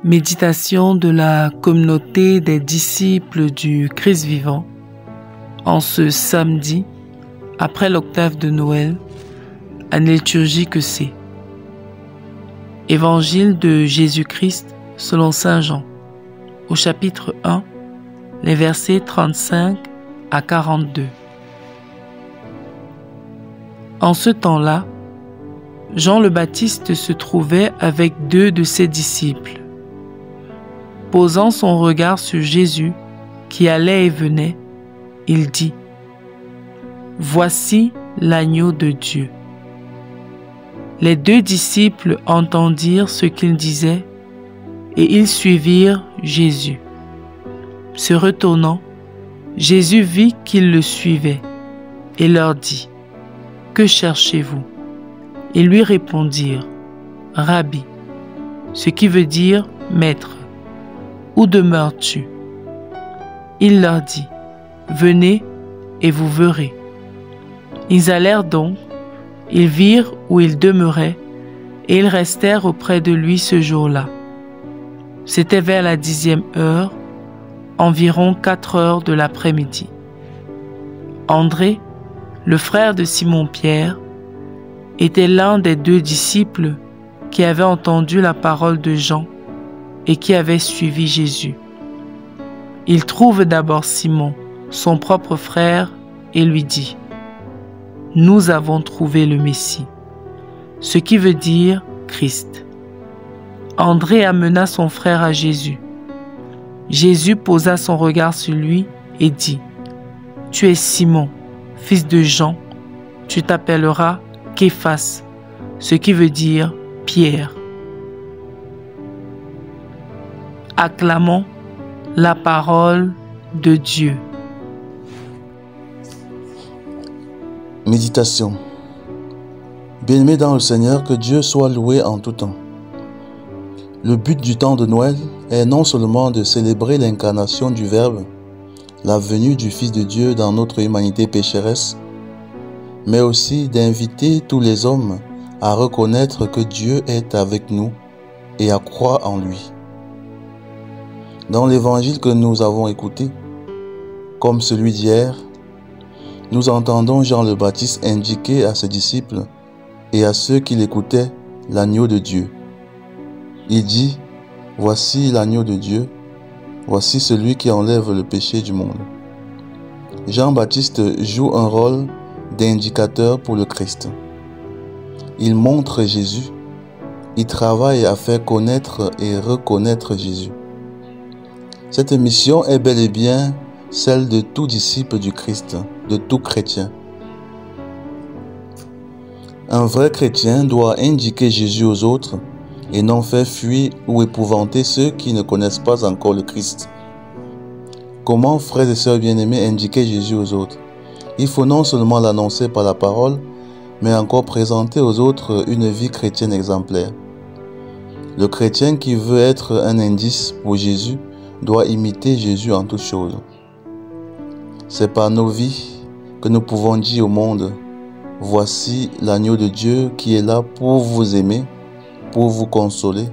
Méditation de la communauté des disciples du Christ vivant en ce samedi, après l'octave de Noël, année liturgique C. Évangile de Jésus-Christ selon Saint Jean, au chapitre 1, les versets 35 à 42. En ce temps-là, Jean le Baptiste se trouvait avec 2 de ses disciples. Posant son regard sur Jésus, qui allait et venait, il dit : « Voici l'agneau de Dieu. » Les 2 disciples entendirent ce qu'il disait, et ils suivirent Jésus. Se retournant, Jésus vit qu'ils le suivaient, et leur dit : « Que cherchez-vous ? » Ils lui répondirent : « Rabbi », ce qui veut dire « Maître ». « Où demeures-tu » Il leur dit : « Venez et vous verrez. » Ils allèrent donc, ils virent où il demeurait, et ils restèrent auprès de lui ce jour-là. C'était vers la 10e heure, environ 4 heures de l'après-midi. André, le frère de Simon-Pierre, était l'un des 2 disciples qui avaient entendu la parole de Jean et qui avait suivi Jésus. Il trouve d'abord Simon, son propre frère, et lui dit : « Nous avons trouvé le Messie », ce qui veut dire Christ. André amena son frère à Jésus. Jésus posa son regard sur lui et dit : « Tu es Simon, fils de Jean, tu t'appelleras Képhas, ce qui veut dire Pierre. » Acclamons la parole de Dieu. Méditation. Bien-aimé dans le Seigneur, que Dieu soit loué en tout temps. Le but du temps de Noël est non seulement de célébrer l'incarnation du Verbe, la venue du Fils de Dieu dans notre humanité pécheresse, mais aussi d'inviter tous les hommes à reconnaître que Dieu est avec nous et à croire en lui. Dans l'évangile que nous avons écouté, comme celui d'hier, nous entendons Jean le Baptiste indiquer à ses disciples et à ceux qui l'écoutaient l'agneau de Dieu. Il dit : « Voici l'agneau de Dieu, voici celui qui enlève le péché du monde. » Jean-Baptiste joue un rôle d'indicateur pour le Christ. Il montre Jésus, il travaille à faire connaître et reconnaître Jésus. Cette mission est bel et bien celle de tout disciple du Christ, de tout chrétien. Un vrai chrétien doit indiquer Jésus aux autres et non faire fuir ou épouvanter ceux qui ne connaissent pas encore le Christ. Comment, frères et sœurs bien-aimés, indiquer Jésus aux autres? Il faut non seulement l'annoncer par la parole, mais encore présenter aux autres une vie chrétienne exemplaire. Le chrétien qui veut être un indice pour Jésus doit imiter Jésus en toutes choses. C'est par nos vies que nous pouvons dire au monde : voici l'agneau de Dieu qui est là pour vous aimer, pour vous consoler,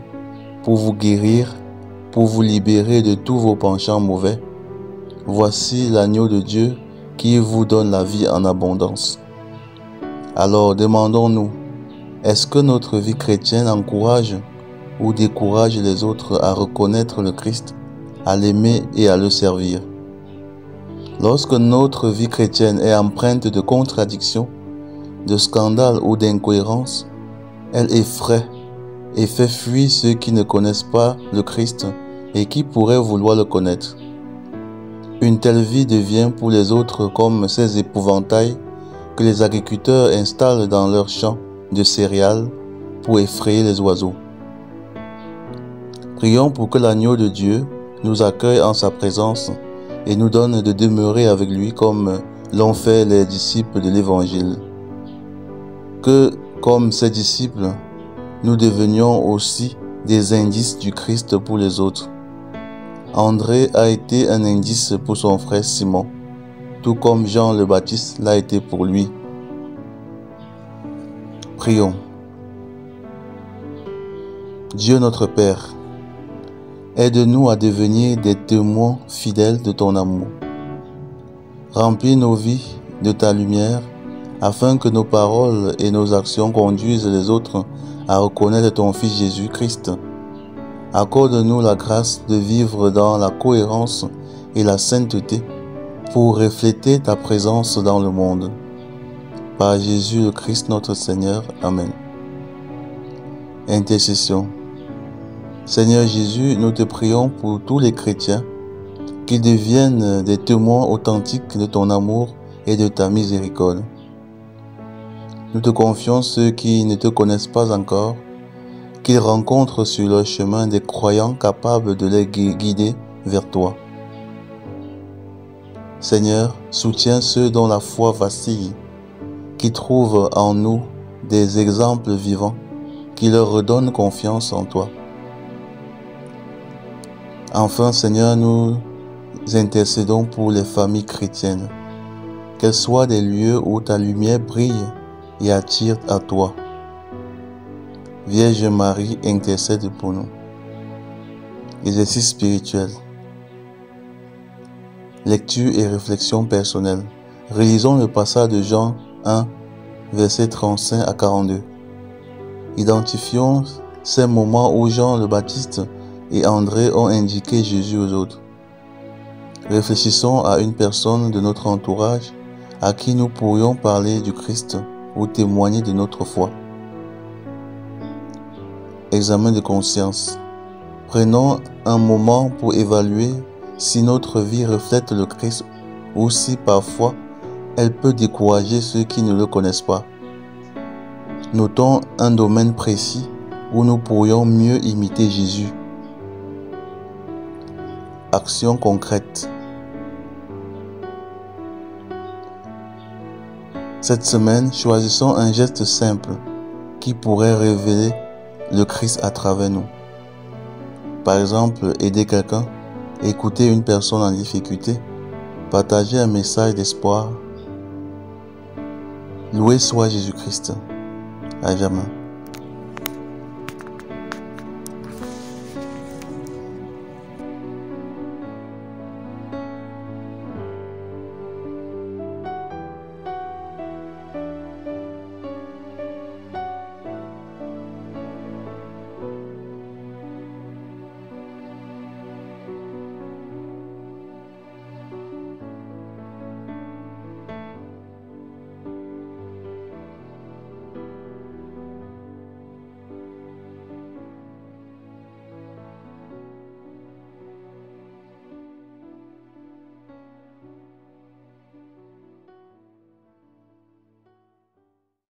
pour vous guérir, pour vous libérer de tous vos penchants mauvais. Voici l'agneau de Dieu qui vous donne la vie en abondance. Alors demandons-nous, est-ce que notre vie chrétienne encourage ou décourage les autres à reconnaître le Christ, à l'aimer et à le servir? Lorsque notre vie chrétienne est empreinte de contradictions, de scandales ou d'incohérences, elle effraie et fait fuir ceux qui ne connaissent pas le Christ et qui pourraient vouloir le connaître. Une telle vie devient pour les autres comme ces épouvantails que les agriculteurs installent dans leurs champs de céréales pour effrayer les oiseaux. Prions pour que l'agneau de Dieu nous accueille en sa présence et nous donne de demeurer avec lui comme l'ont fait les disciples de l'Évangile. Que, comme ces disciples, nous devenions aussi des indices du Christ pour les autres. André a été un indice pour son frère Simon, tout comme Jean le Baptiste l'a été pour lui. Prions. Dieu notre Père, Aide-nous à devenir des témoins fidèles de ton amour. Remplis nos vies de ta lumière, afin que nos paroles et nos actions conduisent les autres à reconnaître ton Fils Jésus-Christ. Accorde-nous la grâce de vivre dans la cohérence et la sainteté pour refléter ta présence dans le monde. Par Jésus le Christ notre Seigneur. Amen. Intercession. Seigneur Jésus, nous te prions pour tous les chrétiens, qu'ils deviennent des témoins authentiques de ton amour et de ta miséricorde. Nous te confions ceux qui ne te connaissent pas encore, qu'ils rencontrent sur leur chemin des croyants capables de les guider vers toi. Seigneur, soutiens ceux dont la foi vacille, qui trouvent en nous des exemples vivants, qui leur redonnent confiance en toi. Enfin, Seigneur, nous intercédons pour les familles chrétiennes, qu'elles soient des lieux où ta lumière brille et attire à toi. Vierge Marie, intercède pour nous. Exercice spirituel. Lecture et réflexion personnelle. Relisons le passage de Jean 1, versets 35 à 42. Identifions ces moments où Jean le Baptiste et André ont indiqué Jésus aux autres. Réfléchissons à une personne de notre entourage à qui nous pourrions parler du Christ ou témoigner de notre foi. Examen de conscience. Prenons un moment pour évaluer si notre vie reflète le Christ ou si parfois elle peut décourager ceux qui ne le connaissent pas. Notons un domaine précis où nous pourrions mieux imiter Jésus. Action concrète. Cette semaine, choisissons un geste simple qui pourrait révéler le Christ à travers nous. Par exemple, aider quelqu'un, écouter une personne en difficulté, partager un message d'espoir. Loué soit Jésus-Christ. À jamais.